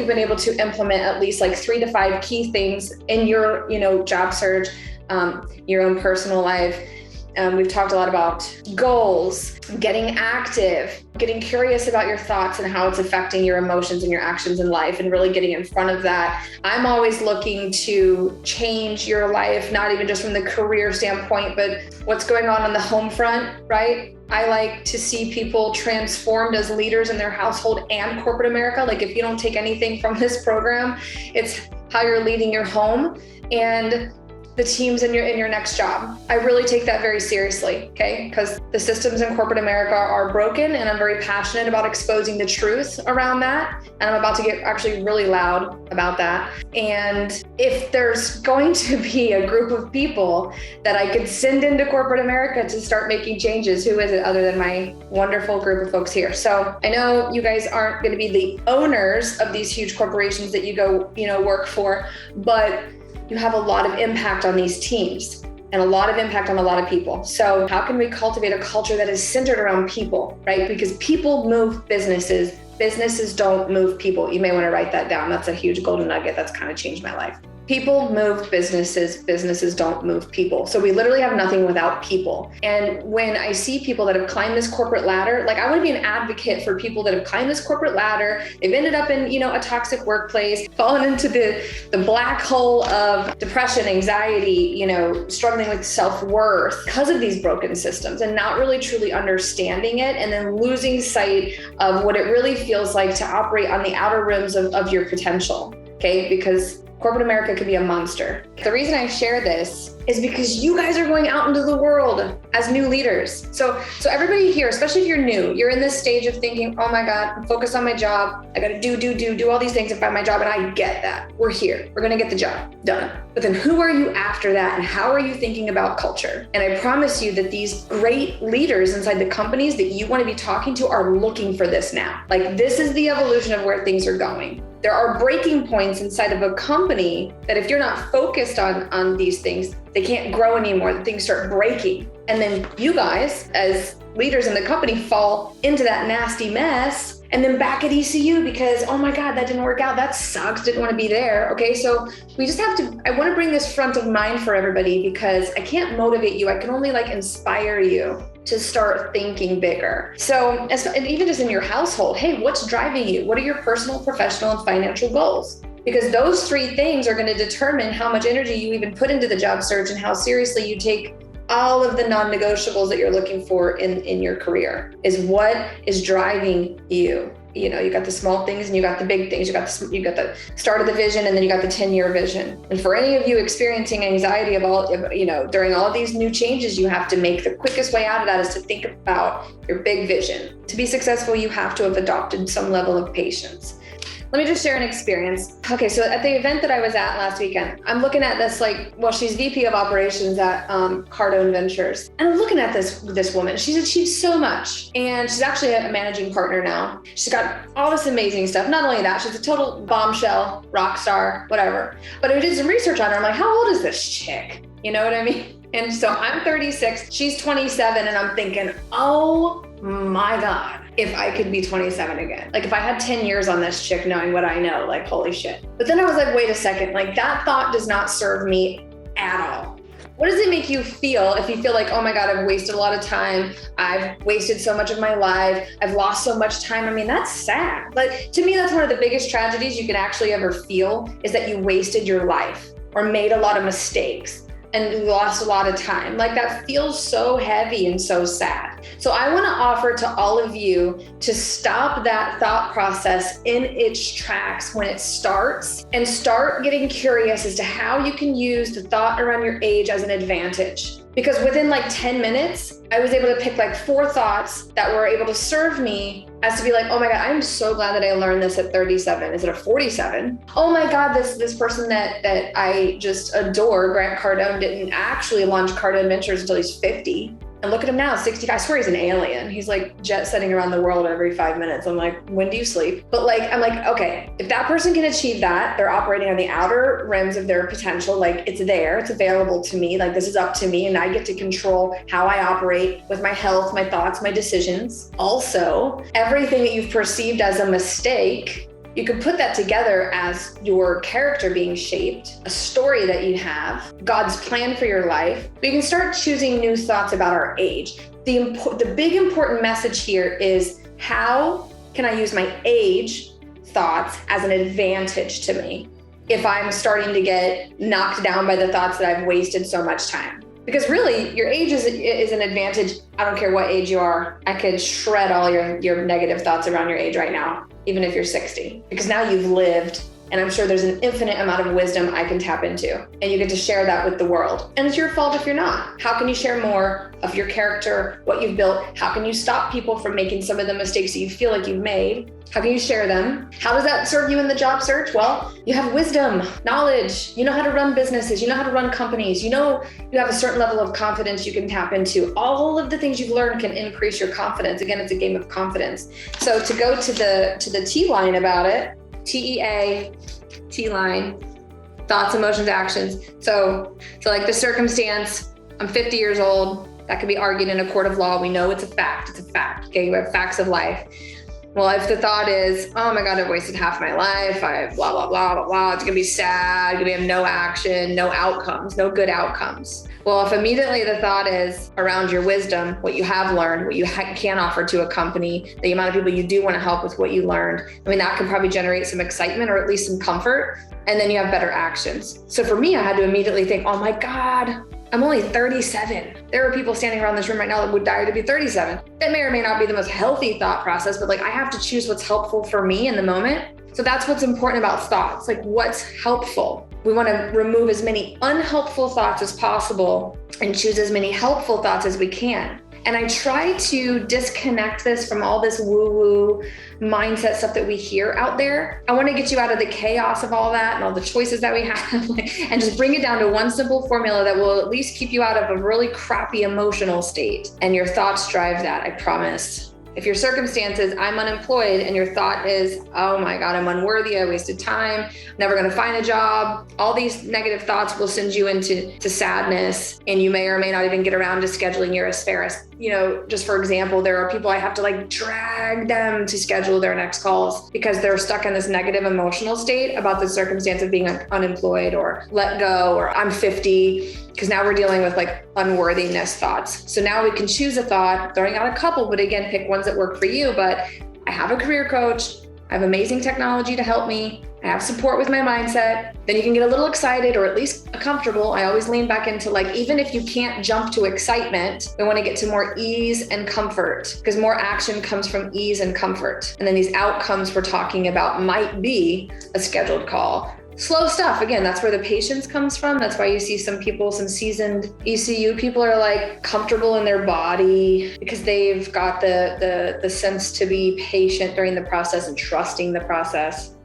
been able to implement at least like 3 to 5 key things in your, job search, your own personal life. We've talked a lot about goals, getting active, getting curious about your thoughts and how it's affecting your emotions and your actions in life, and really getting in front of that. I'm always looking to change your life, not even just from the career standpoint, but what's going on the home front, right? I like to see people transformed as leaders in their household and corporate America. Like, if you don't take anything from this program, it's how you're leading your home and the teams in your next job. I really take that very seriously, okay? Because the systems in corporate America are broken, and I'm very passionate about exposing the truth around that. And I'm about to get actually really loud about that. And if there's going to be a group of people that I could send into corporate America to start making changes, who is it other than my wonderful group of folks here? So I know you guys aren't going to be the owners of these huge corporations that you go, work for, but you have a lot of impact on these teams and a lot of impact on a lot of people. So how can we cultivate a culture that is centered around people, right? Because people move businesses. Businesses don't move people. You may want to write that down. That's a huge golden nugget that's kind of changed my life. People move businesses. Businesses don't move people. So we literally have nothing without people. And when I see people that have climbed this corporate ladder, like, I want to be an advocate for people that have climbed this corporate ladder. They've ended up in, a toxic workplace, fallen into the black hole of depression, anxiety, struggling with self-worth because of these broken systems, and not really truly understanding it, and then losing sight of what it really feels like to operate on the outer rims of your potential, okay? Because corporate America could be a monster. The reason I share this is because you guys are going out into the world as new leaders. So everybody here, especially if you're new, you're in this stage of thinking, oh my God, I'm focused on my job. I gotta do all these things and find my job. And I get that. We're here. We're gonna get the job done. But then who are you after that? And how are you thinking about culture? And I promise you that these great leaders inside the companies that you want to be talking to are looking for this now. Like, this is the evolution of where things are going. There are breaking points inside of a company that if you're not focused on these things, they can't grow anymore. Things start breaking. And then you guys, as leaders in the company, fall into that nasty mess, and then back at ECU because, oh my God, that didn't work out. That sucks. Didn't want to be there. Okay. So we just have to, I want to bring this front of mind for everybody, because I can't motivate you. I can only inspire you to start thinking bigger. So, and even just in your household, hey, what's driving you? What are your personal, professional, and financial goals? Because those 3 things are going to determine how much energy you even put into the job search and how seriously you take all of the non-negotiables that you're looking for in your career. Is what is driving you. You got the small things and you got the big things. You got the start of the vision, and then you got the 10-year vision. And for any of you experiencing anxiety about, during all of these new changes you have to make, the quickest way out of that is to think about your big vision. To be successful, you have to have adopted some level of patience. Let me just share an experience. Okay, so at the event that I was at last weekend, I'm looking at this she's VP of operations at Cardone Ventures. And I'm looking at this woman. She's achieved so much. And she's actually a managing partner now. She's got all this amazing stuff. Not only that, she's a total bombshell, rock star, whatever. But I did some research on her. I'm like, how old is this chick? You know what I mean? And so I'm 36, she's 27, and I'm thinking, oh my God, if I could be 27 again. If I had 10 years on this chick knowing what I know, holy shit. But then I was like, wait a second, that thought does not serve me at all. What does it make you feel if you feel like, oh my God, I've wasted a lot of time. I've wasted so much of my life. I've lost so much time. I mean, that's sad. But to me, that's one of the biggest tragedies you can actually ever feel, is that you wasted your life or made a lot of mistakes and lost a lot of time. That feels so heavy and so sad. So I want to offer to all of you to stop that thought process in its tracks when it starts, and start getting curious as to how you can use the thought around your age as an advantage. Because within 10 minutes, I was able to pick 4 thoughts that were able to serve me as to be oh my God, I'm so glad that I learned this at 37. Is it a 47? Oh my God, this person that I just adore, Grant Cardone, didn't actually launch Cardone Ventures until he's 50. And look at him now, 65. I swear he's an alien. He's jet setting around the world every 5 minutes. I'm when do you sleep? But I'm okay, if that person can achieve that, they're operating on the outer rims of their potential. It's there, it's available to me. This is up to me, and I get to control how I operate with my health, my thoughts, my decisions. Also, everything that you've perceived as a mistake You could put that together as your character being shaped, a story that you have, God's plan for your life. We can start choosing new thoughts about our age. The big important message here is, how can I use my age thoughts as an advantage to me if I'm starting to get knocked down by the thoughts that I've wasted so much time? Because really, your age is an advantage. I don't care what age you are. I could shred all your negative thoughts around your age right now, even if you're 60, because now you've lived. And I'm sure there's an infinite amount of wisdom I can tap into, and you get to share that with the world. And it's your fault if you're not. How can you share more of your character, what you've built? How can you stop people from making some of the mistakes that you feel like you've made? How can you share them? How does that serve you in the job search? Well, you have wisdom, knowledge, you know how to run businesses, you know how to run companies, you know you have a certain level of confidence you can tap into. All of the things you've learned can increase your confidence. Again, it's a game of confidence. So to go to the T line about it, TEA, T line, thoughts, emotions, actions. So like the circumstance, I'm 50 years old. That could be argued in a court of law. We know it's a fact. It's a fact. Okay, we have facts of life. Well, if the thought is, oh my God, I've wasted half my life, I've blah, blah, blah, blah, blah, it's gonna be sad, gonna have no action, no outcomes, no good outcomes. Well, if immediately the thought is around your wisdom, what you have learned, what you can offer to a company, the amount of people you do want to help with what you learned, I mean, that can probably generate some excitement or at least some comfort, and then you have better actions. So for me, I had to immediately think, oh my God, I'm only 37. There are people standing around this room right now that would die to be 37. That may or may not be the most healthy thought process, but like I have to choose what's helpful for me in the moment. So that's what's important about thoughts, like what's helpful. We want to remove as many unhelpful thoughts as possible and choose as many helpful thoughts as we can. And I try to disconnect this from all this woo-woo mindset stuff that we hear out there. I want to get you out of the chaos of all that and all the choices that we have and just bring it down to one simple formula that will at least keep you out of a really crappy emotional state. And your thoughts drive that, I promise. If your circumstance is, I'm unemployed, and your thought is, oh my God, I'm unworthy, I wasted time, never gonna find a job, all these negative thoughts will send you into sadness, and you may or may not even get around to scheduling your asparagus. You know, just for example, there are people I have to like drag them to schedule their next calls because they're stuck in this negative emotional state about the circumstance of being unemployed or let go, or I'm 50, because now we're dealing with like unworthiness thoughts. So now we can choose a thought, throwing out a couple, but again, pick ones that work for you. But I have a career coach, I have amazing technology to help me, I have support with my mindset. Then you can get a little excited or at least comfortable. I always lean back into like, even if you can't jump to excitement, we want to get to more ease and comfort, because more action comes from ease and comfort. And then these outcomes we're talking about might be a scheduled call. Slow stuff. Again, that's where the patience comes from. That's why you see some people, some seasoned ECU people are like comfortable in their body because they've got the sense to be patient during the process and trusting the process.